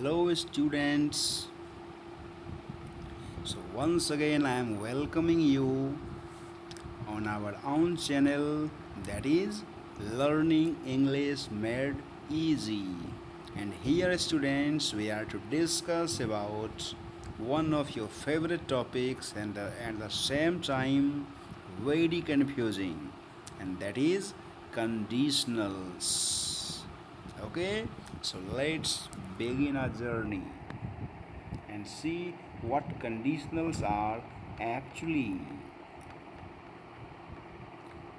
Hello, students. So, once again, I am welcoming you on our own channel that is Learning English Made Easy. And here, students, we are to discuss about one of your favorite topics and at the same time very confusing, and that is conditionals. Okay, so let's begin our journey and see what conditionals are actually.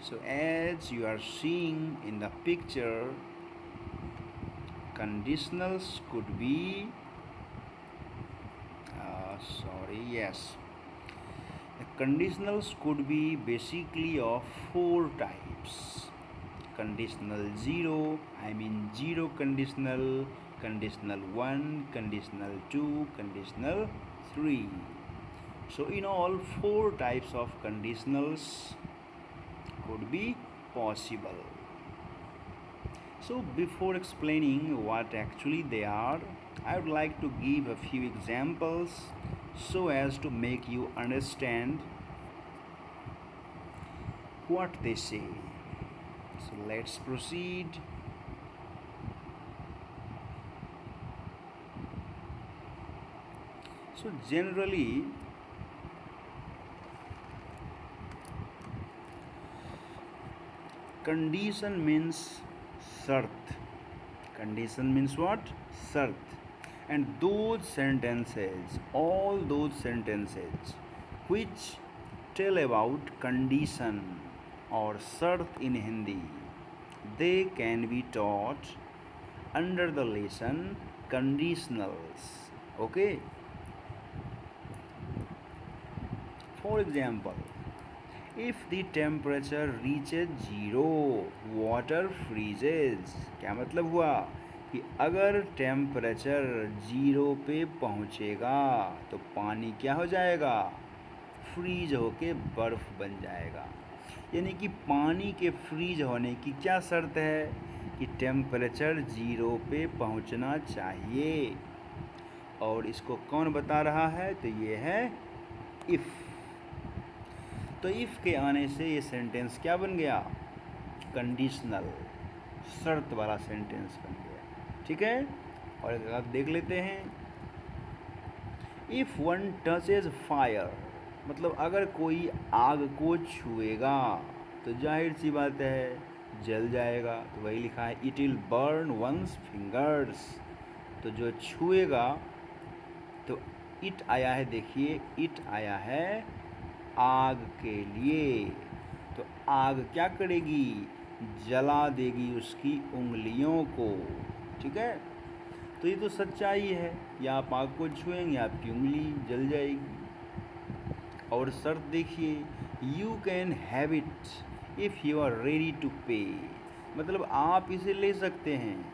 So, as you are seeing in the picture, conditionals could be, yes, the conditionals could be basically of four types. Conditional 0, I mean 0 conditional, conditional 1, conditional 2, conditional 3. So, in all, four types of conditionals could be possible. So, before explaining what actually they are, I would like to give a few examples so as to make you understand what they say. So, let's proceed. So, generally, condition means shart. Condition means what? Shart. And those sentences, all those sentences which tell about condition or shart in Hindi, they can be taught under the lesson conditionals. Okay? For example, if the temperature reaches 0, water freezes. क्या मतलब हुआ कि अगर temperature 0 पे पहुँचेगा तो पानी क्या हो जाएगा? फ्रीज होके बर्फ़ बन जाएगा। यानी कि पानी के फ्रीज होने की क्या शर्त है कि टेम्परेचर 0 पे पहुँचना चाहिए। और इसको कौन बता रहा है? तो ये है इफ़। तो इफ़ के आने से ये सेंटेंस क्या बन गया? कंडीशनल, शर्त वाला सेंटेंस बन गया। ठीक है, और एक आप देख लेते हैं, इफ़ वन टचेज फायर, मतलब अगर कोई आग को छुएगा तो जाहिर सी बात है जल जाएगा। तो वही लिखा है, it will burn one's fingers. तो जो छुएगा, तो इट आया है, देखिए इट आया है आग के लिए। तो आग क्या करेगी? जला देगी उसकी उंगलियों को। ठीक है, तो ये तो सच्चाई है, या आप आग को छुएंगे आपकी उंगली जल जाएगी। और शर्त देखिए, you can have it if you are ready to pay, मतलब आप इसे ले सकते हैं,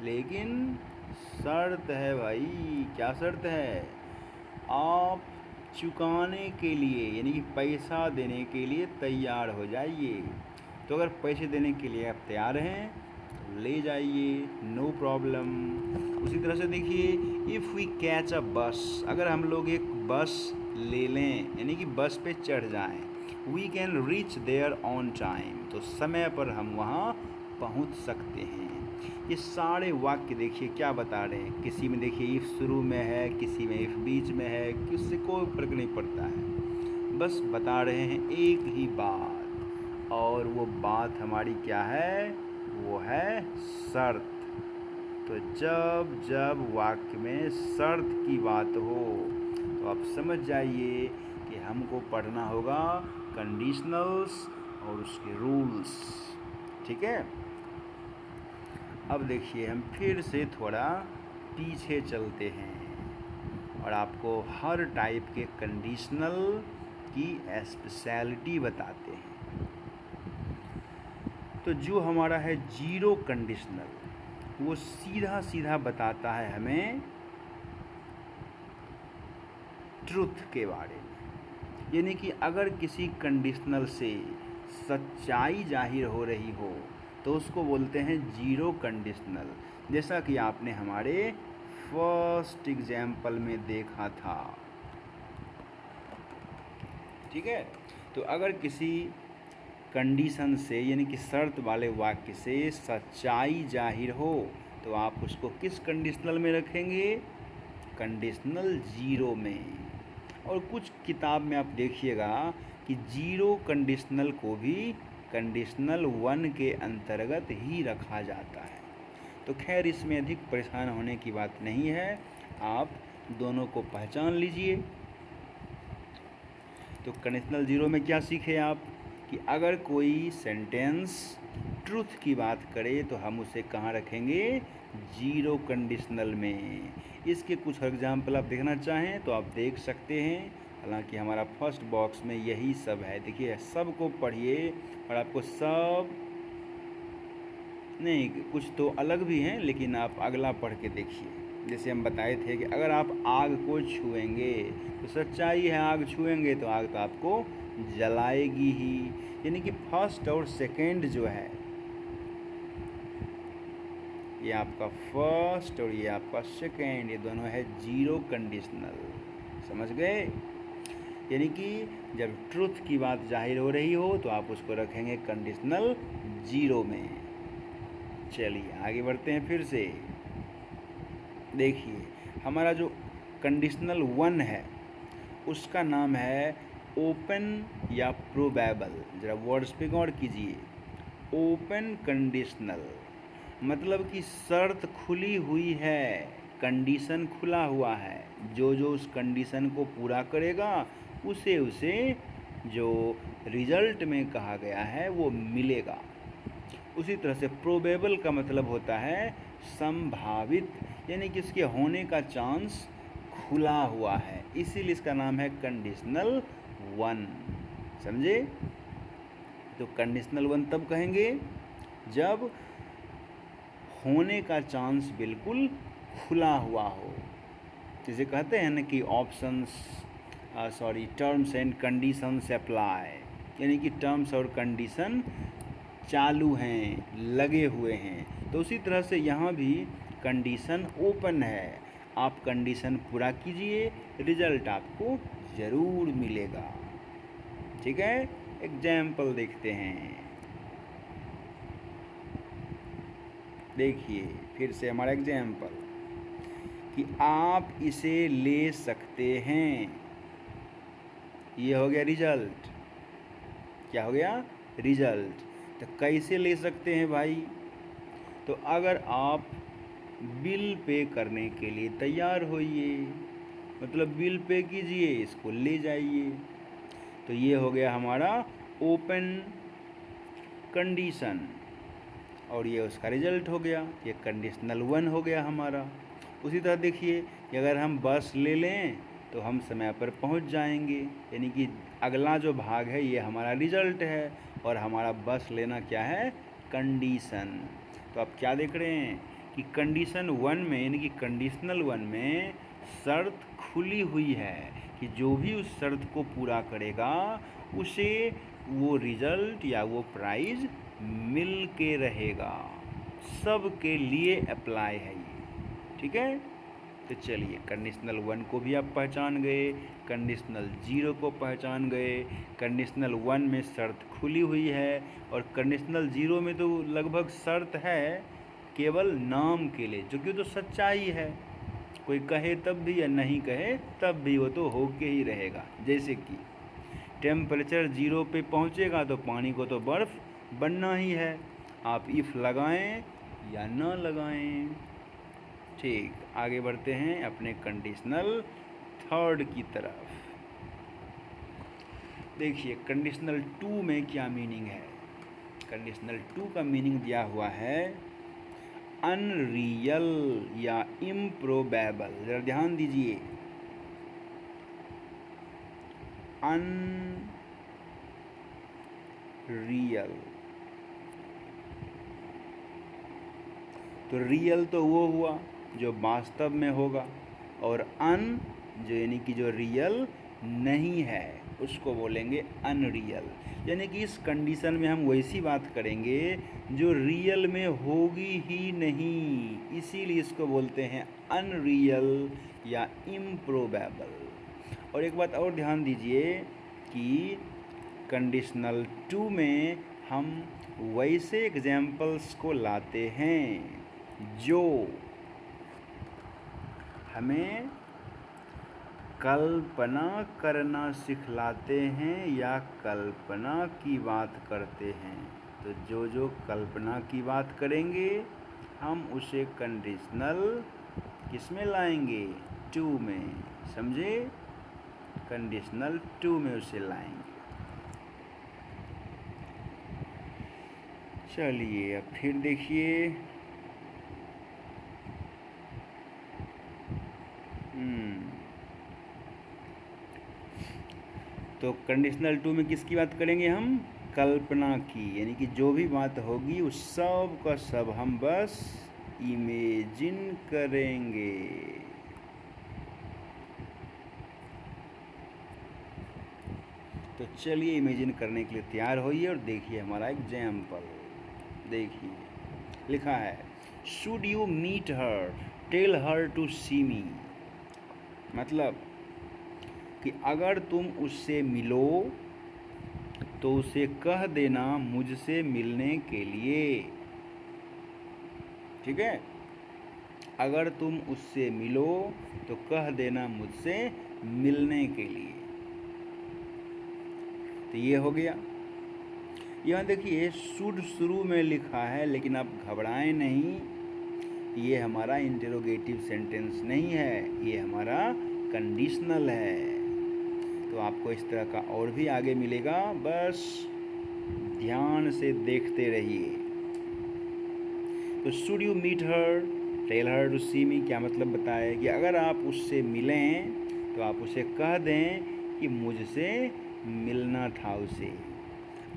लेकिन शर्त है भाई। क्या शर्त है? आप चुकाने के लिए, यानी कि पैसा देने के लिए तैयार हो जाइए। तो अगर पैसे देने के लिए आप तैयार हैं तो ले जाइए, नो प्रॉब्लम। उसी तरह से देखिए, इफ़ वी कैच अ बस, अगर हम लोग एक बस ले लें, यानी कि बस पे चढ़ जाएं, we can reach there on time, तो समय पर हम वहाँ पहुँच सकते हैं। ये सारे वाक्य देखिए क्या बता रहे हैं। किसी में देखिए इफ़ शुरू में है, किसी में इफ़ बीच में है, किससे कोई फ़र्क नहीं पड़ता है, बस बता रहे हैं एक ही बात। और वो बात हमारी क्या है? वो है शर्त। तो जब जब वाक्य में शर्त की बात हो तो आप समझ जाइए कि हमको पढ़ना होगा कंडीशनल्स और उसके रूल्स। ठीक है, अब देखिए हम फिर से थोड़ा पीछे चलते हैं और आपको हर टाइप के कंडीशनल की स्पेशलिटी बताते हैं। तो जो हमारा है जीरो कंडीशनल, वो सीधा सीधा बताता है हमें ट्रुथ के बारे में। यानी कि अगर किसी कंडीशनल से सच्चाई जाहिर हो रही हो तो उसको बोलते हैं जीरो कंडीशनल। जैसा कि आपने हमारे फर्स्ट एग्जाम्पल में देखा था। ठीक है, तो अगर किसी कंडीशन से यानी कि शर्त वाले वाक्य से सच्चाई जाहिर हो तो आप उसको किस कंडीशनल में रखेंगे? कंडीशनल जीरो में। और कुछ किताब में आप देखिएगा कि जीरो कंडीशनल को भी कंडीशनल वन के अंतर्गत ही रखा जाता है। तो खैर इसमें अधिक परेशान होने की बात नहीं है, आप दोनों को पहचान लीजिए। तो कंडीशनल जीरो में क्या सीखे आप कि अगर कोई सेंटेंस ट्रुथ की बात करे तो हम उसे कहाँ रखेंगे? जीरो कंडीशनल में। इसके कुछ एग्जाम्पल आप देखना चाहें तो आप देख सकते हैं, हालांकि हमारा फर्स्ट बॉक्स में यही सब है। देखिए सबको पढ़िए और आपको सब नहीं, कुछ तो अलग भी हैं लेकिन आप अगला पढ़ के देखिए। जैसे हम बताए थे कि अगर आप आग को छुएंगे तो सच्चाई है, आग छुएंगे तो आग तो आपको जलाएगी ही। यानी कि फर्स्ट और सेकंड जो है, ये आपका फर्स्ट और ये आपका सेकंड, ये दोनों है जीरो कंडीशनल। समझ गए? यानी कि जब ट्रुथ की बात जाहिर हो रही हो तो आप उसको रखेंगे कंडीशनल जीरो में। चलिए आगे बढ़ते हैं फिर से। देखिए हमारा जो कंडीशनल वन है उसका नाम है ओपन या प्रोबेबल। ज़रा वर्ड्स पे गौर कीजिए। ओपन कंडीशनल मतलब कि शर्त खुली हुई है, कंडीशन खुला हुआ है, जो जो उस कंडीशन को पूरा करेगा उसे उसे जो रिजल्ट में कहा गया है वो मिलेगा। उसी तरह से प्रोबेबल का मतलब होता है संभावित, यानी कि इसके होने का चांस खुला हुआ है, इसीलिए इसका नाम है कंडीशनल वन। समझे? तो कंडीशनल वन तब कहेंगे जब होने का चांस बिल्कुल खुला हुआ हो। जिसे कहते हैं ना कि options terms and conditions apply, यानी कि टर्म्स और कंडीशन चालू हैं, लगे हुए हैं। तो उसी तरह से यहाँ भी कंडीशन ओपन है, आप कंडीशन पूरा कीजिए, रिजल्ट आपको ज़रूर मिलेगा। ठीक है, एग्जाम्पल देखते हैं। देखिए फिर से हमारा एग्जाम्पल कि आप इसे ले सकते हैं, ये हो गया रिजल्ट। क्या हो गया? रिजल्ट। तो कैसे ले सकते हैं भाई? तो अगर आप बिल पे करने के लिए तैयार होइए, मतलब बिल पे कीजिए, इसको ले जाइए। तो ये हो गया हमारा ओपन कंडीशन और ये उसका रिजल्ट हो गया, ये कंडीशनल वन हो गया हमारा। उसी तरह देखिए कि अगर हम बस ले लें तो हम समय पर पहुंच जाएंगे, यानी कि अगला जो भाग है ये हमारा रिजल्ट है और हमारा बस लेना क्या है? कंडीशन। तो आप क्या देख रहे हैं कि कंडीशन वन में यानी कि कंडीशनल वन में शर्त खुली हुई है कि जो भी उस शर्त को पूरा करेगा उसे वो रिजल्ट या वो प्राइज़ मिल के रहेगा। सब के लिए अप्लाई है ये। ठीक है, तो चलिए कंडीशनल वन को भी आप पहचान गए, कंडीशनल जीरो को पहचान गए। कंडीशनल वन में शर्त खुली हुई है और कंडीशनल जीरो में तो लगभग शर्त है केवल नाम के लिए, जो कि तो सच्चाई है, कोई कहे तब भी या नहीं कहे तब भी वो तो हो के ही रहेगा। जैसे कि टेम्परेचर जीरो पे पहुंचेगा तो पानी को तो बर्फ़ बनना ही है, आप इफ़ लगाएं या ना लगाएं। ठीक, आगे बढ़ते हैं अपने कंडीशनल थर्ड की तरफ। देखिए कंडीशनल टू में क्या मीनिंग है। कंडीशनल टू का मीनिंग दिया हुआ है अनरियल या इम्प्रोबेबल। ज़रा ध्यान दीजिए, अनरियल। तो रियल तो वो हुआ जो वास्तव में होगा और अन जो यानी कि जो रियल नहीं है। उसको बोलेंगे अनरियल। यानी कि इस कंडीशन में हम वैसी बात करेंगे जो रियल में होगी ही नहीं, इसीलिए इसको बोलते हैं अनरियल या इम्प्रोबेबल। और एक बात और ध्यान दीजिए कि कंडीशनल टू में हम वैसे एग्जाम्पल्स को लाते हैं जो हमें कल्पना करना सिखलाते हैं या कल्पना की बात करते हैं। तो जो जो कल्पना की बात करेंगे हम उसे कंडीशनल किस में लाएंगे, टू में, समझे, कंडीशनल टू में उसे लाएंगे। चलिए अब फिर देखिए, तो कंडीशनल टू में किसकी बात करेंगे हम, कल्पना की, यानी कि जो भी बात होगी उस सब का सब हम बस इमेजिन करेंगे। तो चलिए इमेजिन करने के लिए तैयार होइए और देखिए हमारा एग्जाम्पल। देखिए लिखा है, should you meet her tell her to see me. मतलब कि अगर तुम उससे मिलो तो उसे कह देना मुझसे मिलने के लिए। ठीक है, अगर तुम उससे मिलो तो कह देना मुझसे मिलने के लिए। तो ये हो गया। यहाँ देखिए शुड शुरू में लिखा है, लेकिन आप घबराएं नहीं, ये हमारा इंटेरोगेटिव सेंटेंस नहीं है, ये हमारा कंडीशनल है। तो आपको इस तरह का और भी आगे मिलेगा, बस ध्यान से देखते रहिए। तो should you meet her tell her to see me, क्या मतलब बताए कि अगर आप उससे मिलें तो आप उसे कह दें कि मुझसे मिलना था उसे।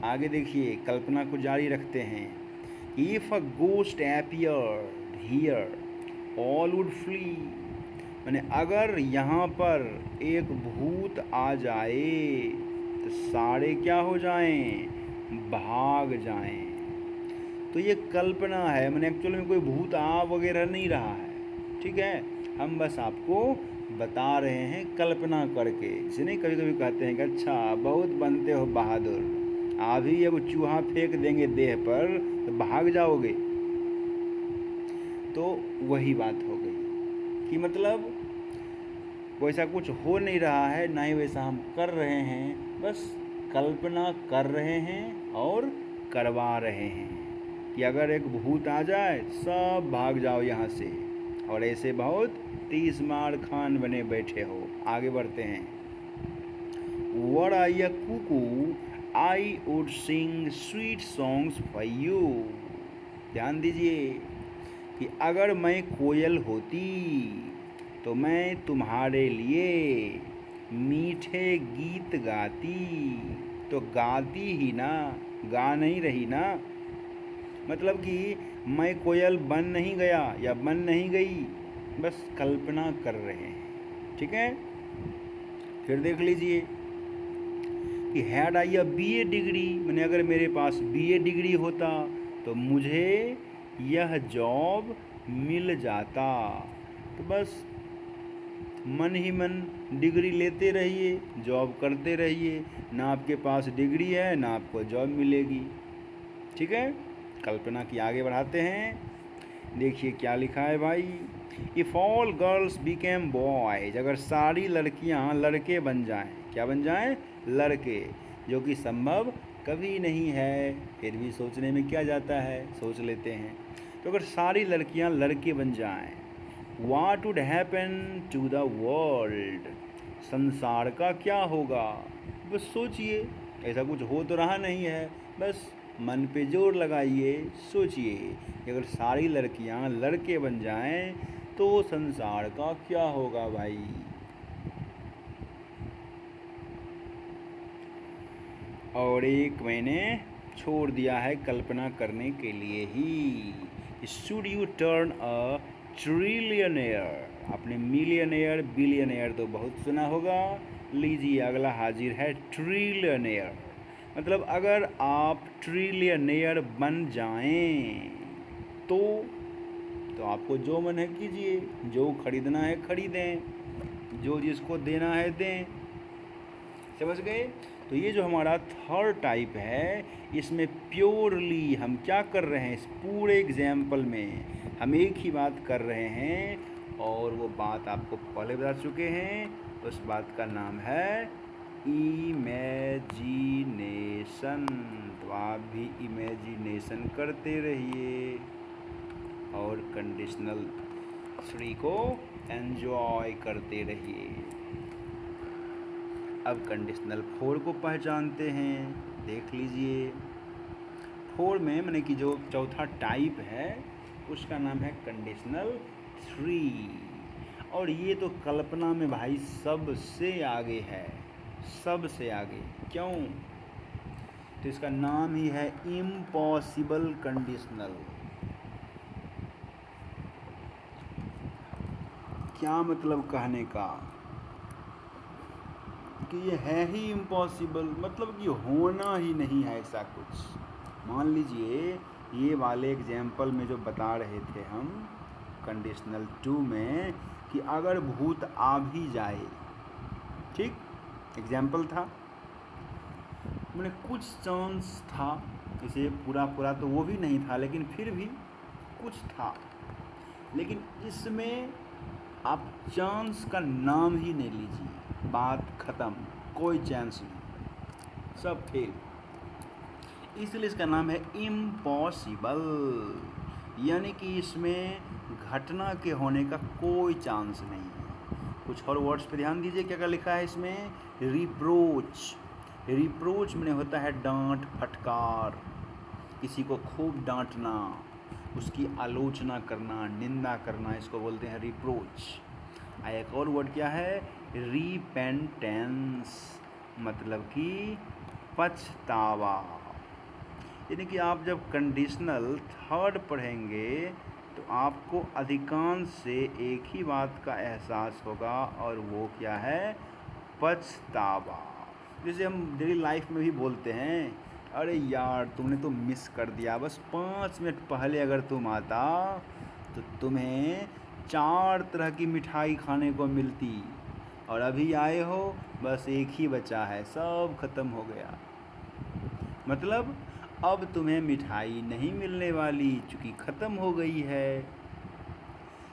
आगे देखिए कल्पना को जारी रखते हैं, if a ghost appeared here all would flee. मैंने अगर यहाँ पर एक भूत आ जाए तो सारे क्या हो जाएं, भाग जाएं। तो ये कल्पना है, मैंने एक्चुअल में कोई भूत आ वगैरह नहीं रहा है। ठीक है, हम बस आपको बता रहे हैं कल्पना करके। जिन्हें कभी कभी कहते हैं कि अच्छा बहुत बनते हो बहादुर, अभी अब चूहा फेंक देंगे देह पर तो भाग जाओगे। तो वही बात हो गई कि मतलब वैसा कुछ हो नहीं रहा है, ना ही वैसा हम कर रहे हैं, बस कल्पना कर रहे हैं और करवा रहे हैं कि अगर एक भूत आ जाए सब भाग जाओ यहाँ से। और ऐसे बहुत 30 मार खान बने बैठे हो। आगे बढ़ते हैं, were I a cuckoo I would sing sweet songs for you. ध्यान दीजिए कि अगर मैं कोयल होती तो मैं तुम्हारे लिए मीठे गीत गाती। तो गाती ही ना, गा नहीं रही ना, मतलब कि मैं कोयल बन नहीं गया या बन नहीं गई, बस कल्पना कर रहे हैं। ठीक है, फिर देख लीजिए कि had I a BA degree, मैंने अगर मेरे पास बीए डिग्री होता तो मुझे यह जॉब मिल जाता। तो बस मन ही मन डिग्री लेते रहिए, जॉब करते रहिए, ना आपके पास डिग्री है ना आपको जॉब मिलेगी। ठीक है, कल्पना की आगे बढ़ाते हैं। देखिए क्या लिखा है भाई, if all girls became boys, अगर सारी लड़कियां लड़के बन जाएं, क्या बन जाएं, लड़के, जो कि संभव कभी नहीं है, फिर भी सोचने में क्या जाता है, सोच लेते हैं। तो अगर सारी लड़कियां लड़के बन जाएं, what would happen to the world, संसार का क्या होगा। बस सोचिए, ऐसा कुछ हो तो रहा नहीं है, बस मन पे जोर लगाइए, सोचिए कि अगर सारी लड़कियां लड़के बन जाएं तो संसार का क्या होगा भाई। और एक मैंने छोड़ दिया है कल्पना करने के लिए ही, should U turn a trillionaire. आपने मिलियनेयर बिलियनेयर तो बहुत सुना होगा, लीजिए अगला हाजिर है ट्रिलियनेयर। मतलब अगर आप ट्रिलियनेयर बन जाएं तो आपको जो मन है कीजिए, जो खरीदना है खरीदें, जो जिसको देना है दें। समझ गए? तो ये जो हमारा थर्ड टाइप है, इसमें प्योरली हम क्या कर रहे हैं, इस पूरे एग्जाम्पल में हम एक ही बात कर रहे हैं और वो बात आपको पहले बता चुके हैं। उस बात का नाम है इमेजिनेशन। तो आप भी इमेजिनेशन करते रहिए और कंडीशनल 3 को एंजॉय करते रहिए। अब कंडीशनल 4 को पहचानते हैं, देख लीजिए। 4 में मैंने कि जो चौथा टाइप है उसका नाम है कंडीशनल 3। और ये तो कल्पना में भाई सबसे आगे है, सबसे आगे। क्यों? तो इसका नाम ही है इम्पॉसिबल कंडीशनल। क्या मतलब कहने का कि ये है ही इम्पॉसिबल, मतलब कि होना ही नहीं है ऐसा कुछ। मान लीजिए ये वाले एग्जाम्पल में जो बता रहे थे हम कंडीशनल 2 में कि अगर भूत आ भी जाए, ठीक एग्जाम्पल था, मैंने कुछ चांस था, इसे पूरा तो वो भी नहीं था लेकिन फिर भी कुछ था। लेकिन इसमें आप चांस का नाम ही नहीं लीजिए, बात ख़त्म, कोई चांस नहीं, सब फेल। इसलिए इसका नाम है इम्पॉसिबल, यानी कि इसमें घटना के होने का कोई चांस नहीं है। कुछ और वर्ड्स पे ध्यान दीजिए, क्या क्या लिखा है इसमें। रिप्रोच, रिप्रोच में होता है डांट फटकार, किसी को खूब डांटना, उसकी आलोचना करना, निंदा करना, इसको बोलते हैं रिप्रोच। एक और वर्ड क्या है, रिपेंटेंस, मतलब कि पछतावा। यानी कि आप जब कंडीशनल 3 पढ़ेंगे तो आपको अधिकांश से एक ही बात का एहसास होगा और वो क्या है, पछतावा। जैसे हम डेली लाइफ में भी बोलते हैं, अरे यार तुमने तो मिस कर दिया, बस 5 मिनट पहले अगर तुम आता तो तुम्हें 4 तरह की मिठाई खाने को मिलती, और अभी आए हो बस एक ही बचा है, सब ख़त्म हो गया। मतलब अब तुम्हें मिठाई नहीं मिलने वाली, चूँकि ख़त्म हो गई है।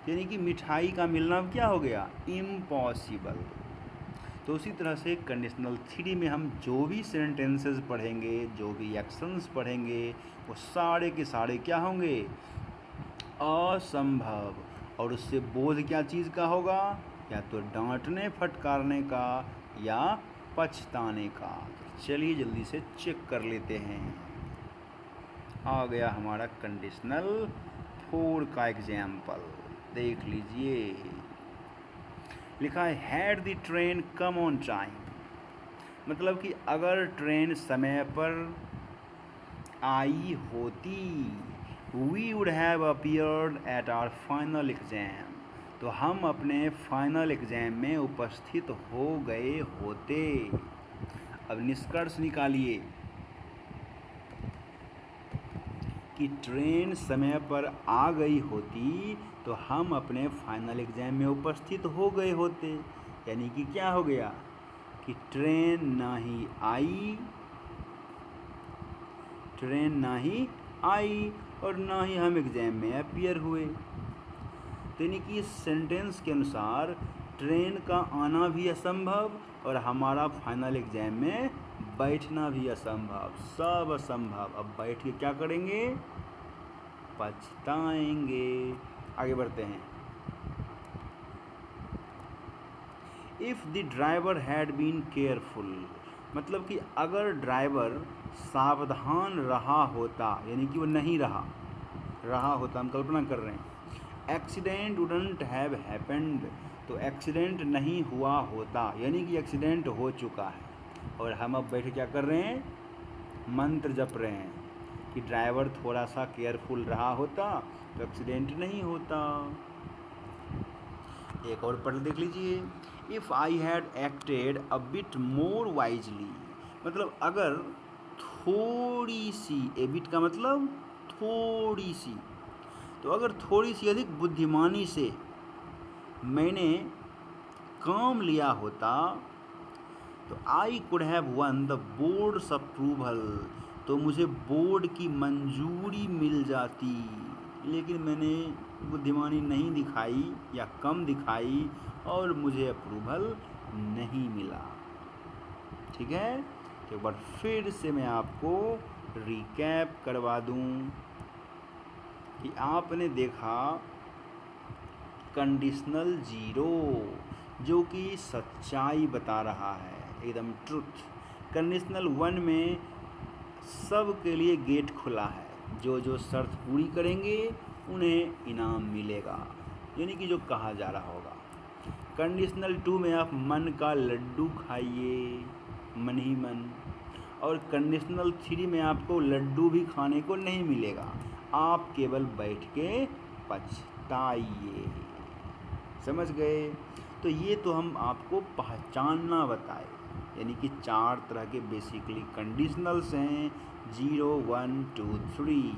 यानी कि मिठाई का मिलना क्या हो गया, इम्पॉसिबल। तो उसी तरह से कंडीशनल 3 में हम जो भी सेंटेंसेस पढ़ेंगे, जो भी एक्शंस पढ़ेंगे, वो सारे के सारे क्या होंगे, असंभव। और उससे बोध क्या चीज़ का होगा, या तो डांटने फटकारने का या पछताने का। चलिए जल्दी से चेक कर लेते हैं। आ गया हमारा कंडीशनल 4 का एग्जाम्पल, देख लीजिए। लिखा है had the train come on time, मतलब कि अगर ट्रेन समय पर आई होती, we would have appeared at our final exam, तो हम अपने फाइनल एग्ज़ाम में उपस्थित हो गए होते। अब निष्कर्ष निकालिए कि ट्रेन समय पर आ गई होती तो हम अपने फाइनल एग्ज़ाम में उपस्थित हो गए होते। यानी कि क्या हो गया कि ट्रेन ना ही आई और ना ही हम एग्ज़ाम में अपीयर हुए। तो यानी कि इस सेंटेंस के अनुसार ट्रेन का आना भी असंभव और हमारा फाइनल एग्ज़ाम में बैठना भी असंभव, सब असंभव। अब बैठ के क्या करेंगे, पछताएंगे। आगे बढ़ते हैं। If the driver had been careful, मतलब कि अगर ड्राइवर सावधान रहा होता, यानी कि वो नहीं रहा होता, हम कल्पना कर रहे हैं। एक्सीडेंट वुडंट हैव हैपेंड, तो एक्सीडेंट नहीं हुआ होता, यानी कि एक्सीडेंट हो चुका है और हम अब बैठे क्या कर रहे हैं, मंत्र जप रहे हैं कि ड्राइवर थोड़ा सा केयरफुल रहा होता तो एक्सीडेंट नहीं होता। एक और पढ़ देख लीजिए। If I had acted a bit more wisely, मतलब अगर थोड़ी सी, ए बिट का मतलब थोड़ी सी, तो अगर थोड़ी सी अधिक बुद्धिमानी से मैंने काम लिया होता तो I could have one the boards approval, तो मुझे बोर्ड की मंजूरी मिल जाती, लेकिन मैंने बुद्धिमानी नहीं दिखाई या कम दिखाई और मुझे अप्रूवल नहीं मिला। ठीक है, तो एक बार फिर से मैं आपको रिकैप करवा दूं कि आपने देखा कंडीशनल जीरो जो कि सच्चाई बता रहा है, एकदम ट्रुथ। कंडीशनल वन में सब के लिए गेट खुला है, जो जो शर्त पूरी करेंगे उन्हें इनाम मिलेगा, यानी कि जो कहा जा रहा होगा। कंडीशनल टू में आप मन का लड्डू खाइए, मन ही मन। और कंडीशनल थ्री में आपको लड्डू भी खाने को नहीं मिलेगा, आप केवल बैठ के पछताइए। समझ गए? तो ये तो हम आपको पहचानना बताए, यानी कि 4 तरह के बेसिकली कंडीशनल्स हैं, 0, 1, 2, 3।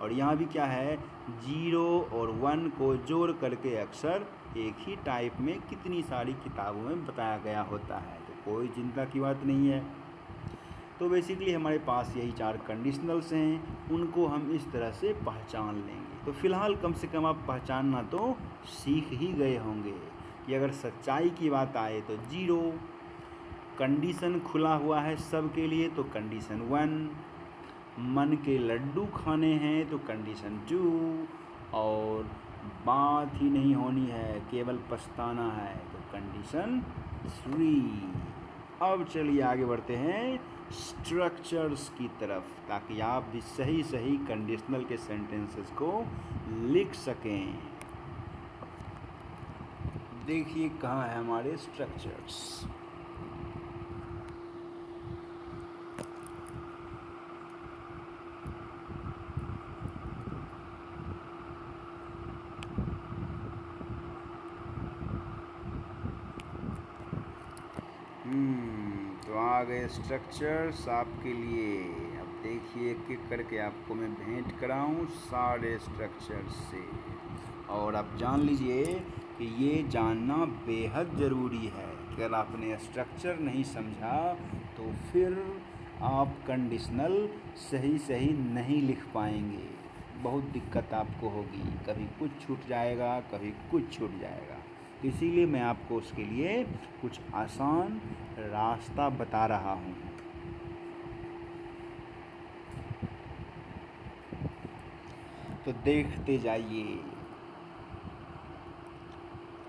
और यहाँ भी क्या है, 0 और 1 को जोड़ करके अक्सर एक ही टाइप में कितनी सारी किताबों में बताया गया होता है, तो कोई चिंता की बात नहीं है। तो बेसिकली हमारे पास यही 4 कंडीशनल्स हैं, उनको हम इस तरह से पहचान लेंगे। तो फ़िलहाल कम से कम आप पहचानना तो सीख ही गए होंगे कि अगर सच्चाई की बात आए तो 0, कंडीशन खुला हुआ है सब के लिए तो कंडीशन 1, मन के लड्डू खाने हैं तो कंडीशन 2, और बात ही नहीं होनी है केवल पछताना है तो कंडीशन 3। अब चलिए आगे बढ़ते हैं स्ट्रक्चर्स की तरफ, ताकि आप भी सही सही कंडीशनल के सेंटेंसेस को लिख सकें। देखिए कहाँ है हमारे स्ट्रक्चर्स। तो आ गए स्ट्रक्चर्स आपके लिए। अब देखिए एक एक करके आपको मैं भेंट कराऊं सारे स्ट्रक्चर्स से, और आप जान लीजिए कि ये जानना बेहद ज़रूरी है कि अगर आपने स्ट्रक्चर नहीं समझा तो फिर आप कंडीशनल सही सही नहीं लिख पाएंगे, बहुत दिक्कत आपको होगी, कभी कुछ छूट जाएगा कभी कुछ छूट जाएगा। इसीलिए मैं आपको उसके लिए कुछ आसान रास्ता बता रहा हूँ। तो देखते जाइए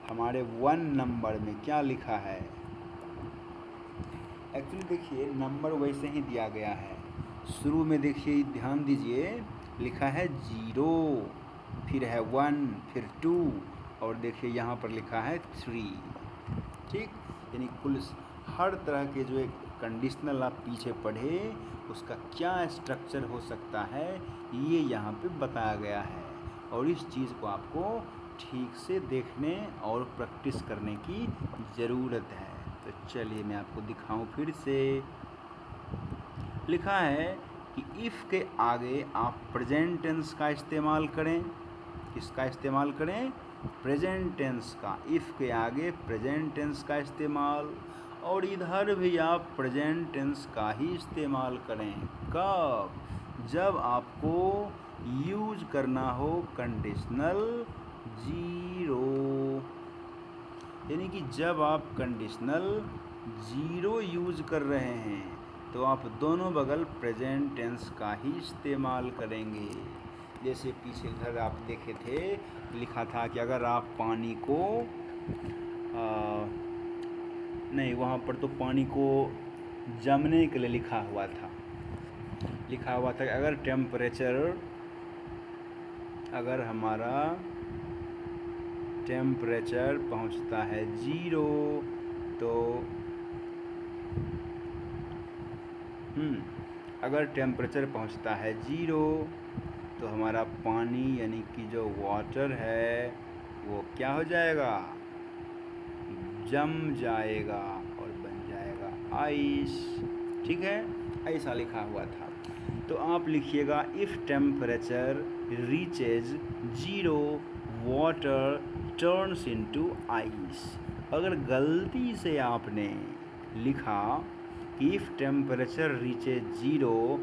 हमारे 1 नंबर में क्या लिखा है। एक्चुअली देखिए नंबर वैसे ही दिया गया है, शुरू में देखिए ध्यान दीजिए लिखा है 0, फिर है 1, फिर 2, और देखिए यहाँ पर लिखा है 3। ठीक, यानी कुल हर तरह के जो एक कंडीशनल आप पीछे पढ़े उसका क्या स्ट्रक्चर हो सकता है ये यहाँ पे बताया गया है, और इस चीज़ को आपको ठीक से देखने और प्रैक्टिस करने की ज़रूरत है। तो चलिए मैं आपको दिखाऊं फिर से। लिखा है कि इफ़ के आगे आप प्रेजेंट टेंस का इस्तेमाल करें। किसका इस्तेमाल करें? प्रेजेंट टेंस का। इफ़ के आगे प्रेजेंट टेंस का इस्तेमाल, और इधर भी आप प्रेजेंट टेंस का ही इस्तेमाल करें। कब? जब आपको यूज करना हो कंडीशनल 0, यानी कि जब आप कंडीशनल 0 यूज कर रहे हैं तो आप दोनों बगल प्रेजेंट टेंस का ही इस्तेमाल करेंगे। जैसे पीछे इधर आप देखे थे लिखा था कि अगर आप पानी को नहीं, वहाँ पर तो पानी को जमने के लिए लिखा हुआ था कि अगर हमारा टेम्परेचर पहुँचता है 0 तो अगर टेम्परेचर पहुँचता है 0 तो हमारा पानी यानी कि जो वाटर है वो क्या हो जाएगा? जम जाएगा और बन जाएगा आइस। ठीक है, ऐसा लिखा हुआ था। तो आप लिखिएगा if temperature reaches 0 water turns into ice. अगर गलती से आपने लिखा कि if temperature reaches 0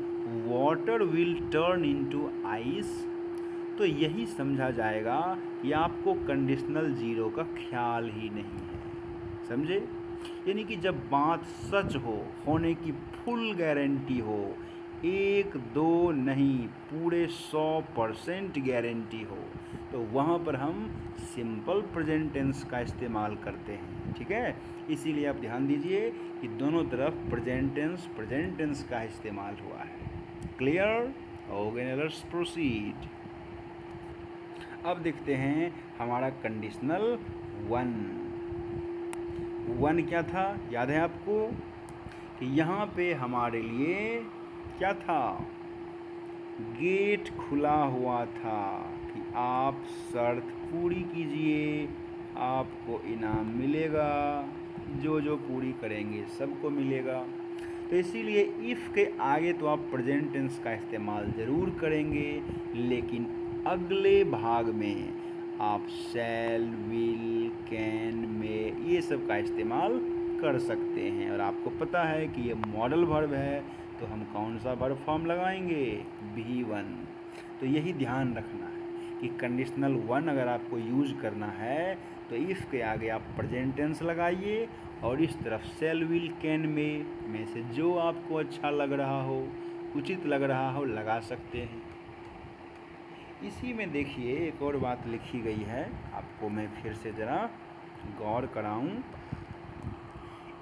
water will turn into ice, तो यही समझा जाएगा कि आपको कंडीशनल 0 का ख्याल ही नहीं है। समझे? यानी कि जब बात सच हो, होने की फुल गारंटी हो, 1-2 नहीं पूरे 100% गारंटी हो, तो वहाँ पर हम सिंपल प्रेजेंट टेंस का इस्तेमाल करते हैं। ठीक है, इसीलिए आप ध्यान दीजिए कि दोनों तरफ प्रेजेंट टेंस का इस्तेमाल हुआ है। क्लियर? Okay, let's proceed. अब देखते हैं हमारा कंडीशनल 1 क्या था, याद है आपको कि यहाँ पे हमारे लिए क्या था, गेट खुला हुआ था कि आप शर्त पूरी कीजिए, आपको इनाम मिलेगा, जो जो पूरी करेंगे सबको मिलेगा। तो इसीलिए इफ़ के आगे तो आप प्रेजेंट टेंस का इस्तेमाल ज़रूर करेंगे, लेकिन अगले भाग में आप शैल, विल, कैन, मे ये सब का इस्तेमाल कर सकते हैं। और आपको पता है कि ये मॉडल वर्ब है, तो हम कौन सा वर्ब फॉर्म लगाएंगे, V1। तो यही ध्यान रखना है कि कंडीशनल 1 अगर आपको यूज करना है तो इफ़ के आगे आप प्रेजेंट टेंस लगाइए, और इस तरफ शैल, विल, कैन, में से जो आपको अच्छा लग रहा हो, उचित लग रहा हो, लगा सकते हैं। इसी में देखिए एक और बात लिखी गई है, आपको मैं फिर से ज़रा गौर कराऊं।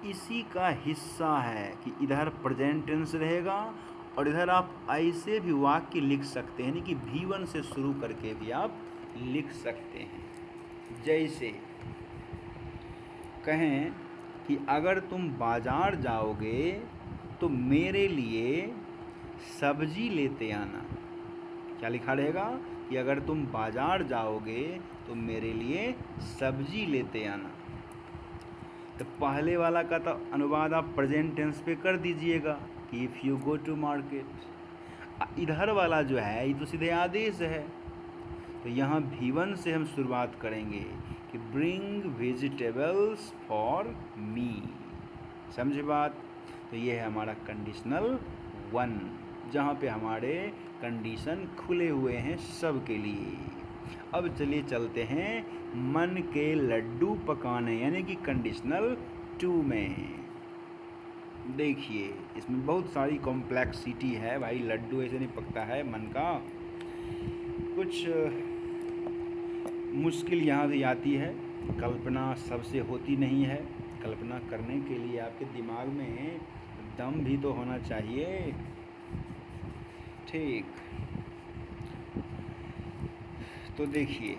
इसी का हिस्सा है कि इधर प्रेजेंट टेंस रहेगा और इधर आप ऐसे भी वाक्य लिख सकते हैं, यानी कि V1 से शुरू करके भी आप लिख सकते हैं। जैसे कहें कि अगर तुम बाज़ार जाओगे तो मेरे लिए सब्जी लेते आना। क्या लिखा रहेगा कि अगर तुम बाज़ार जाओगे तो मेरे लिए सब्जी लेते आना। तो पहले वाला का तो अनुवाद आप प्रेजेंट टेंस पे कर दीजिएगा कि if you go to market. इधर वाला जो है ये तो सीधे आदेश है, तो यहाँ V1 से हम शुरुआत करेंगे कि ब्रिंग वेजिटेबल्स फॉर मी। समझे बात? तो ये है हमारा कंडीशनल 1, जहाँ पे हमारे कंडीशन खुले हुए हैं सब के लिए। अब चलिए चलते हैं मन के लड्डू पकाने, यानी कि कंडीशनल 2 में। देखिए इसमें बहुत सारी कॉम्प्लेक्सिटी है भाई, लड्डू ऐसे नहीं पकता है मन का, कुछ मुश्किल यहाँ भी आती है, कल्पना सबसे होती नहीं है। कल्पना करने के लिए आपके दिमाग में दम भी तो होना चाहिए। ठीक, तो देखिए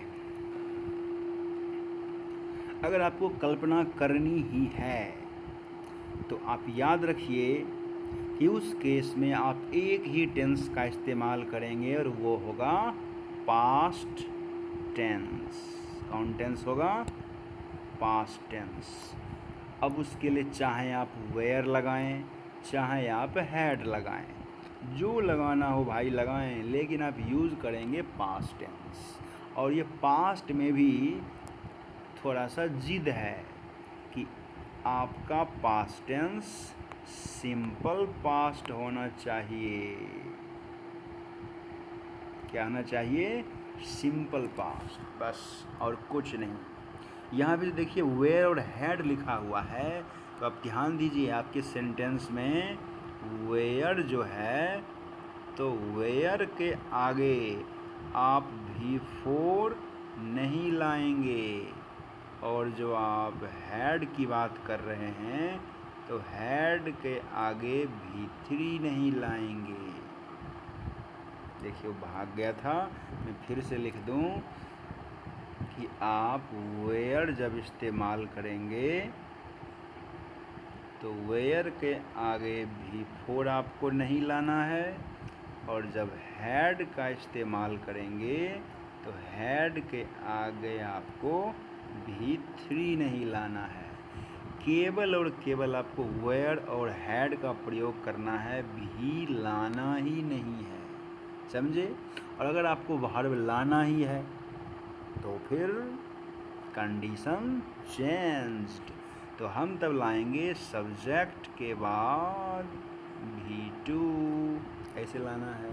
अगर आपको कल्पना करनी ही है तो आप याद रखिए कि उस केस में आप एक ही टेंस का इस्तेमाल करेंगे और वो होगा पास्ट टेंस। कौन टेंस होगा? Past tense. अब उसके लिए चाहे आप वेयर लगाएं, चाहे आप हैड लगाएं, जो लगाना हो भाई लगाएं, लेकिन आप यूज़ करेंगे पास्ट टेंस। और ये पास्ट में भी थोड़ा सा जिद है कि आपका पास्ट टेंस सिंपल पास्ट होना चाहिए। क्या होना चाहिए? सिंपल पास्ट, बस और कुछ नहीं। यहाँ भी देखिए वेयर और हैड लिखा हुआ है, तो आप ध्यान दीजिए आपके सेंटेंस में वेयर जो है, तो वेयर के आगे आप V4 नहीं लाएंगे, और जो आप हैड की बात कर रहे हैं तो हैड के आगे V3 नहीं लाएंगे। देखिए वो भाग गया था, मैं फिर से लिख दूं कि आप वेयर जब इस्तेमाल करेंगे तो वेयर के आगे V4 आपको नहीं लाना है, और जब हैड का इस्तेमाल करेंगे तो हैड के आगे आपको V3 नहीं लाना है। केवल और केवल आपको वेयर और हैड का प्रयोग करना है, भी लाना ही नहीं है, समझे। और अगर आपको वर्ब लाना ही है तो फिर कंडीशन चेंज्ड, तो हम तब लाएंगे सब्जेक्ट के बाद V2, ऐसे लाना है,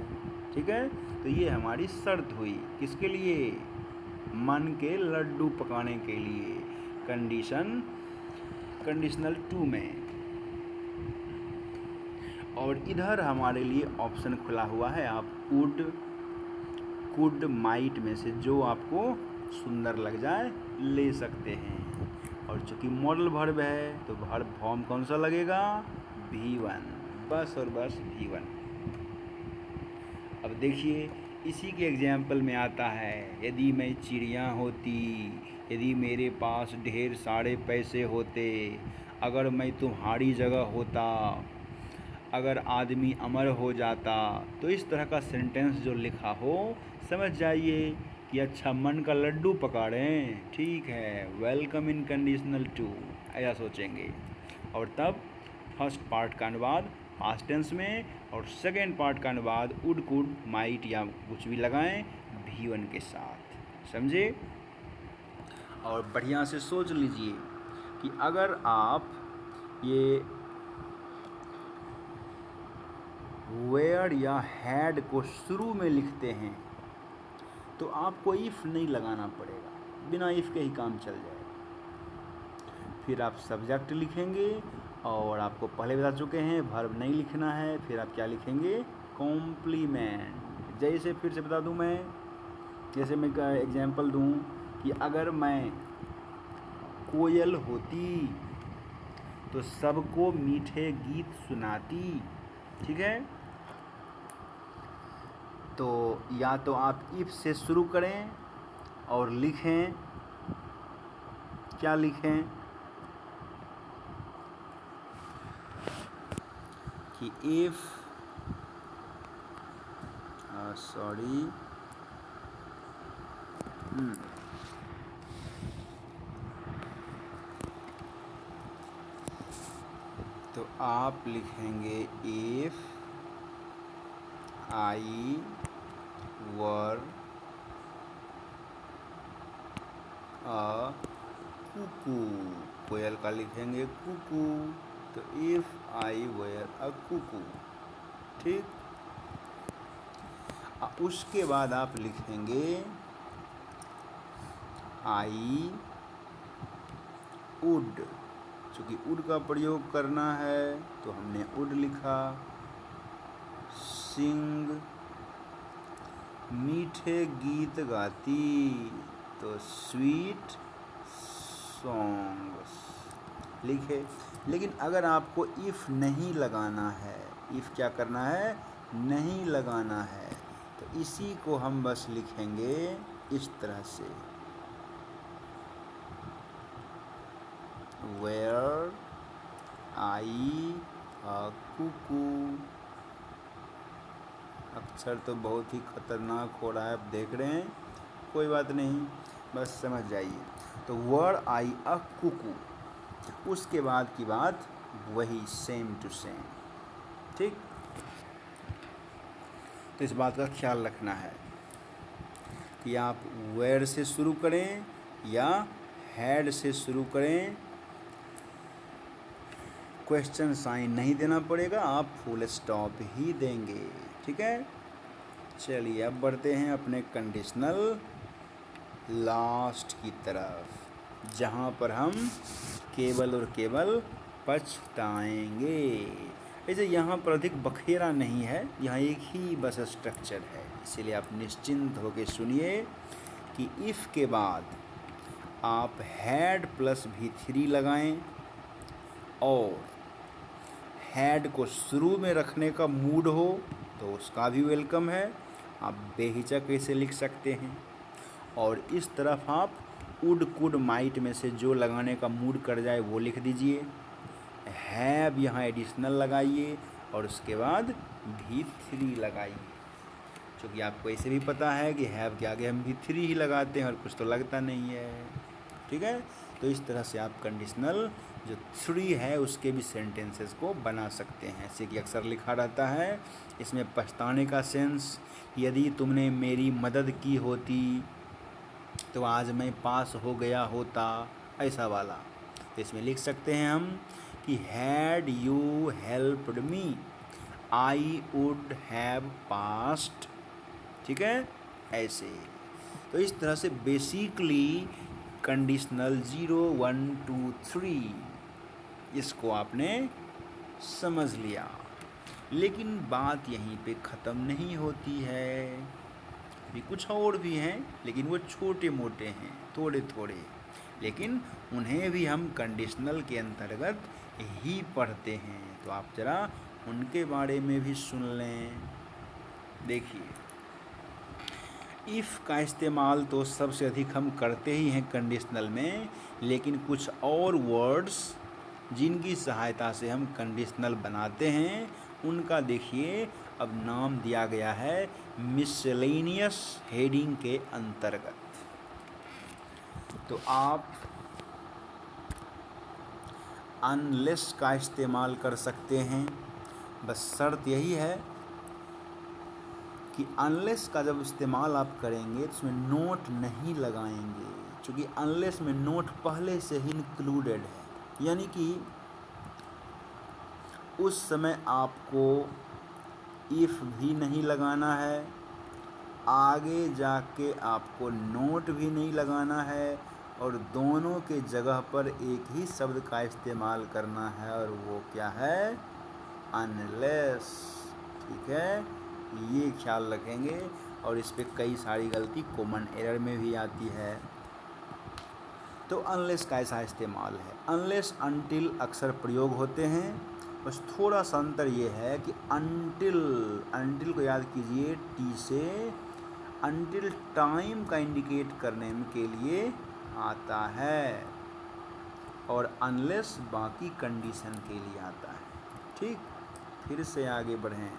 ठीक है। तो ये हमारी शर्त हुई, किसके लिए, मन के लड्डू पकाने के लिए, कंडीशनल 2 में। और इधर हमारे लिए ऑप्शन खुला हुआ है, आप वुड, कुड, माइट में से जो आपको सुंदर लग जाए ले सकते हैं। और चूँकि मॉडल वर्ब है तो वर्ब फॉर्म कौन सा लगेगा, V1, बस और बस V1। अब देखिए इसी के एग्जाम्पल में आता है, यदि मैं चिड़िया होती, यदि मेरे पास ढेर सारे पैसे होते, अगर मैं तुम्हारी जगह होता, अगर आदमी अमर हो जाता। तो इस तरह का सेंटेंस जो लिखा हो समझ जाइए कि अच्छा मन का लड्डू पका रहे हैं, ठीक है, वेलकम इन कंडीशनल 2, ऐसा सोचेंगे। और तब फर्स्ट पार्ट का अनुवाद पास्ट टेंस में और सेकेंड पार्ट का अनुवाद वुड, कुड, माइट या कुछ भी लगाएं V1 के साथ, समझे। और बढ़िया से सोच लीजिए कि अगर आप ये वेयर या हैड को शुरू में लिखते हैं तो आपको इफ़ नहीं लगाना पड़ेगा, बिना इफ़ के ही काम चल जाएगा। फिर आप सब्जेक्ट लिखेंगे और आपको पहले बता चुके हैं वर्ब नहीं लिखना है, फिर आप क्या लिखेंगे, कॉम्प्लीमेंट। जैसे फिर से बता दूं मैं, जैसे मैं एग्जांपल दूं कि अगर मैं कोयल होती तो सबको मीठे गीत सुनाती, ठीक है। तो या तो आप इफ से शुरू करें और लिखें, क्या लिखें कि इफ तो आप लिखेंगे इफ आई वर अ कुकू, कोयल का लिखेंगे कुकू, तो इफ आई वेयर अ कुकू, ठीक। उसके बाद आप लिखेंगे आई वुड, चूँकि वुड का प्रयोग करना है तो हमने वुड लिखा। सिंग, मीठे गीत गाती, तो स्वीट सॉन्ग्स लिखे। लेकिन अगर आपको इफ़ नहीं लगाना है, इफ़ क्या करना है, नहीं लगाना है, तो इसी को हम बस लिखेंगे इस तरह से, वेयर आई अ कुकू। अक्षर तो बहुत ही खतरनाक हो रहा है, आप देख रहे हैं, कोई बात नहीं, बस समझ जाइए। तो वर्ड आई अ कुकू, उसके बाद की बात वही सेम टू सेम, ठीक। तो इस बात का ख्याल रखना है कि आप वेयर से शुरू करें या हैड से शुरू करें, क्वेश्चन साइन नहीं देना पड़ेगा, आप फुल स्टॉप ही देंगे, ठीक है। चलिए अब बढ़ते हैं अपने कंडीशनल लास्ट की तरफ, जहाँ पर हम केवल और केवल पछताएंगे। ऐसे यहाँ पर अधिक बखेरा नहीं है, यहाँ एक ही बस स्ट्रक्चर है, इसीलिए आप निश्चिंत होकर सुनिए कि इफ़ के बाद आप हैड प्लस V3 लगाएं और हैड को शुरू में रखने का मूड हो तो उसका भी वेलकम है, आप बेहिचक इसे लिख सकते हैं। और इस तरफ आप वुड, कुड, माइट में से जो लगाने का मूड कर जाए वो लिख दीजिए। हैव यहाँ एडिशनल लगाइए और उसके बाद V3 लगाइए, क्योंकि आपको ऐसे भी पता है कि हैव के आगे हम V3 ही लगाते हैं और कुछ तो लगता नहीं है, ठीक है। तो इस तरह से आप कंडीशनल जो थ्री है उसके भी सेंटेंसेस को बना सकते हैं, ऐसे कि अक्सर लिखा रहता है इसमें पछताने का सेंस, यदि तुमने मेरी मदद की होती तो आज मैं पास हो गया होता, ऐसा वाला। तो इसमें लिख सकते हैं हम कि had you helped me I would have passed, ठीक है, ऐसे। तो इस तरह से बेसिकली कंडीशनल 0 1 2 3 इसको आपने समझ लिया। लेकिन बात यहीं पे ख़त्म नहीं होती है, भी कुछ और भी हैं लेकिन वो छोटे मोटे हैं, थोड़े थोड़े, लेकिन उन्हें भी हम कंडीशनल के अंतर्गत ही पढ़ते हैं। तो आप ज़रा उनके बारे में भी सुन लें। देखिए, इफ़ का इस्तेमाल तो सबसे अधिक हम करते ही हैं कंडीशनल में, लेकिन कुछ और वर्ड्स जिनकी सहायता से हम कंडीशनल बनाते हैं उनका देखिए अब नाम दिया गया है मिसलेनियस हेडिंग के अंतर्गत। तो आप अनलेस का इस्तेमाल कर सकते हैं, बस शर्त यही है कि अनलेस का जब इस्तेमाल आप करेंगे तो उसमें नोट नहीं लगाएंगे, क्योंकि अनलेस में नोट पहले से ही इंक्लूडेड है, यानी कि उस समय आपको इफ़ भी नहीं लगाना है, आगे जाके आपको नोट भी नहीं लगाना है, और दोनों के जगह पर एक ही शब्द का इस्तेमाल करना है, और वो क्या है, अनलेस। ठीक है, ये ख्याल रखेंगे। और इस पे कई सारी गलती कॉमन एरर में भी आती है। तो अनलेस का ऐसा इस्तेमाल है। अनलेस अनटिल अक्सर प्रयोग होते हैं, बस थोड़ा सा अंतर ये है कि अनटिल को याद कीजिए टी से, अनटिल टाइम का इंडिकेट करने के लिए आता है, और अनलेस बाकी कंडीशन के लिए आता है। ठीक, फिर से आगे बढ़ें।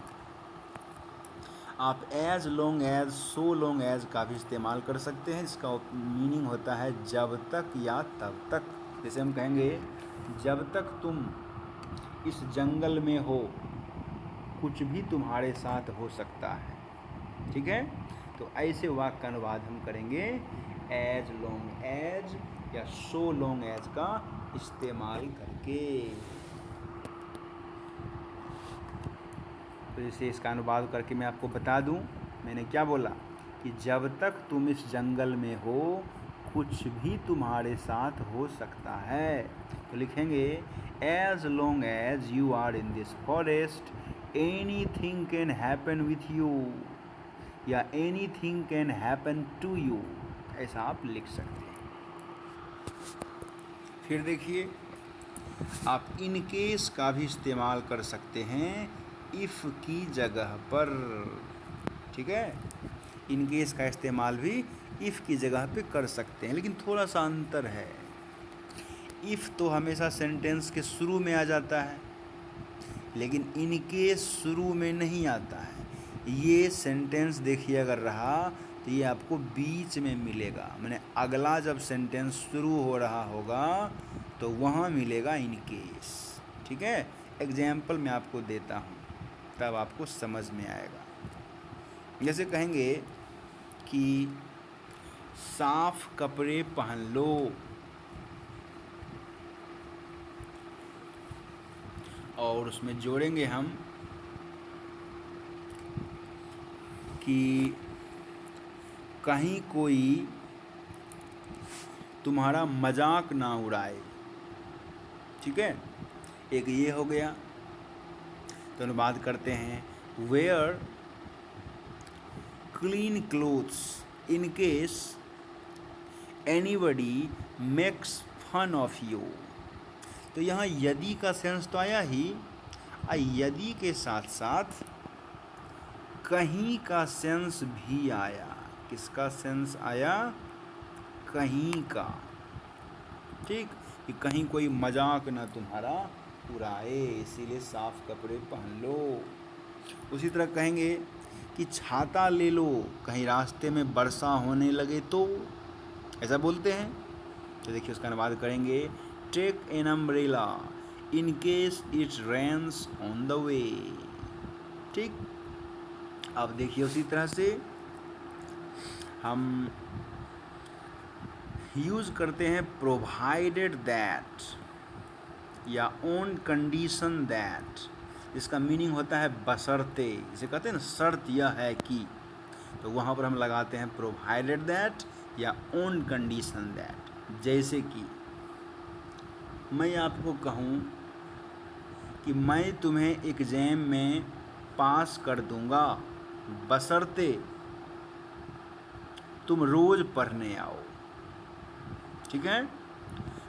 आप as long as, so long as का भी इस्तेमाल कर सकते हैं, इसका मीनिंग होता है जब तक या तब तक। जैसे हम कहेंगे जब तक तुम इस जंगल में हो कुछ भी तुम्हारे साथ हो सकता है। ठीक है, तो ऐसे वाक्य का अनुवाद हम करेंगे एज लॉन्ग एज या सो लॉन्ग एज का इस्तेमाल करके। तो जैसे इसका अनुवाद करके मैं आपको बता दूं, मैंने क्या बोला कि जब तक तुम इस जंगल में हो कुछ भी तुम्हारे साथ हो सकता है। तो लिखेंगे as long as you are in this forest anything can happen with you, या anything can happen to you, ऐसा आप लिख सकते हैं। फिर देखिए, आप इन केस का भी इस्तेमाल कर सकते हैं इफ़ की जगह पर। ठीक है, इन केस का इस्तेमाल भी इफ़ की जगह पे कर सकते हैं, लेकिन थोड़ा सा अंतर है। इफ़ तो हमेशा सेंटेंस के शुरू में आ जाता है, लेकिन इन केस शुरू में नहीं आता है। ये सेंटेंस देखिए अगर रहा तो ये आपको बीच में मिलेगा, माने अगला जब सेंटेंस शुरू हो रहा होगा तो वहाँ मिलेगा इन केस। ठीक है, एग्जाम्पल मैं आपको देता हूँ तब आपको समझ में आएगा। जैसे कहेंगे कि साफ कपड़े पहन लो, और उसमें जोड़ेंगे हम कि कहीं कोई तुम्हारा मजाक ना उड़ाए। ठीक है, एक ये हो गया। तो अनुवाद करते हैं wear clean clothes in case anybody makes fun of you. तो यहाँ यदि का सेंस तो आया ही, यदि के साथ साथ कहीं का सेंस भी आया। किसका सेंस आया, कहीं का। ठीक, कि कहीं कोई मजाक ना तुम्हारा उड़ाए, इसीलिए साफ कपड़े पहन लो। उसी तरह कहेंगे कि छाता ले लो कहीं रास्ते में वर्षा होने लगे तो, ऐसा बोलते हैं। तो देखिए उसका अनुवाद करेंगे take an umbrella in case it rains on the way. ठीक, अब देखिए उसी तरह से हम यूज़ करते हैं प्रोवाइडेड दैट या ऑन कंडीशन दैट, इसका मीनिंग होता है बशर्ते, जिसे कहते हैं ना शर्त यह है कि, तो वहाँ पर हम लगाते हैं प्रोवाइडेड दैट या ऑन कंडीशन दैट। जैसे कि मैं आपको कहूँ कि मैं तुम्हें एग्ज़ाम में पास कर दूँगा बशर्ते तुम रोज़ पढ़ने आओ। ठीक है,